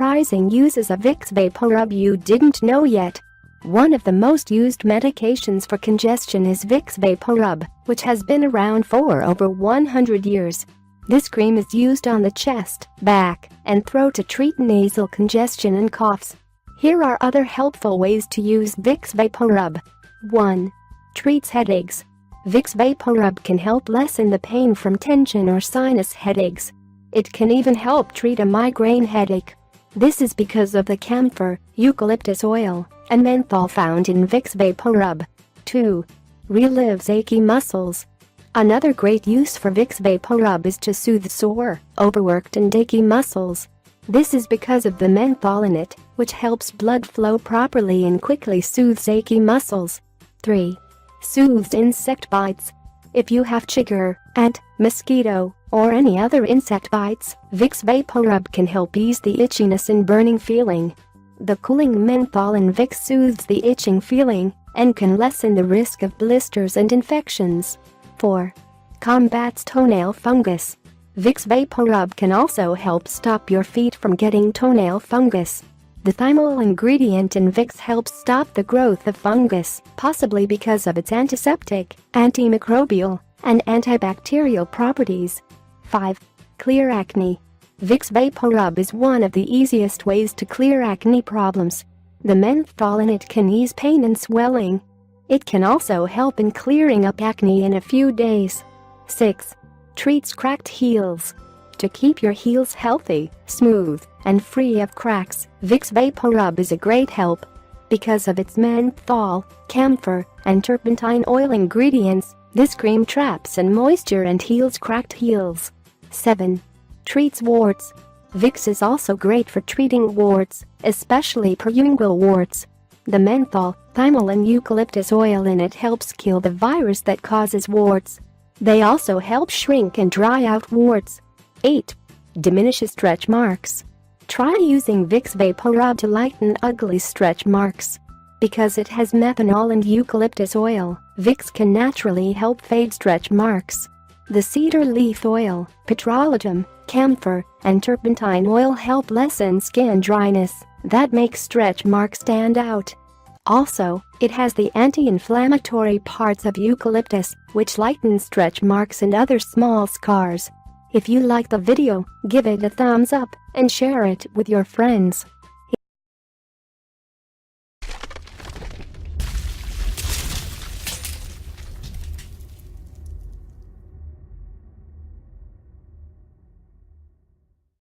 surprising uses of Vicks VapoRub you didn't know yet. One of the most used medications for congestion is Vicks VapoRub, which has been around for over 100 years. This cream is used on the chest, back, and throat to treat nasal congestion and coughs. Here are other helpful ways to use Vicks VapoRub. 1. Treats headaches. Vicks VapoRub can help lessen the pain from tension or sinus headaches. It can even help treat a migraine headache. This is because of the camphor, eucalyptus oil, and menthol found in Vicks VapoRub. 2. Relieves achy muscles. Another great use for Vicks VapoRub is to soothe sore, overworked and achy muscles. This is because of the menthol in it, which helps blood flow properly and quickly soothes achy muscles. 3. Soothes insect bites. If you have chigger, ant, mosquito, or any other insect bites, Vicks VapoRub can help ease the itchiness and burning feeling. The cooling menthol in Vicks soothes the itching feeling and can lessen the risk of blisters and infections. 4. Combats toenail fungus. Vicks VapoRub can also help stop your feet from getting toenail fungus. The thymol ingredient in Vicks helps stop the growth of fungus, possibly because of its antiseptic, antimicrobial, and antibacterial properties. 5. Clear acne. Vicks VapoRub is one of the easiest ways to clear acne problems. The menthol in it can ease pain and swelling. It can also help in clearing up acne in a few days. 6. Treats cracked heels. To keep your heels healthy, smooth, and free of cracks, Vicks VapoRub is a great help. Because of its menthol, camphor, and turpentine oil ingredients, this cream traps in moisture and heals cracked heels. 7. Treats warts. Vicks is also great for treating warts, especially perungual warts. The menthol, thymol and eucalyptus oil in it helps kill the virus that causes warts. They also help shrink and dry out warts. 8. Diminishes stretch marks. Try using Vicks VapoRub to lighten ugly stretch marks. Because it has methanol and eucalyptus oil, Vicks can naturally help fade stretch marks. The cedar leaf oil, petrolatum, camphor, and turpentine oil help lessen skin dryness that makes stretch marks stand out. Also, it has the anti-inflammatory parts of eucalyptus, which lighten stretch marks and other small scars. If you like the video, give it a thumbs up and share it with your friends.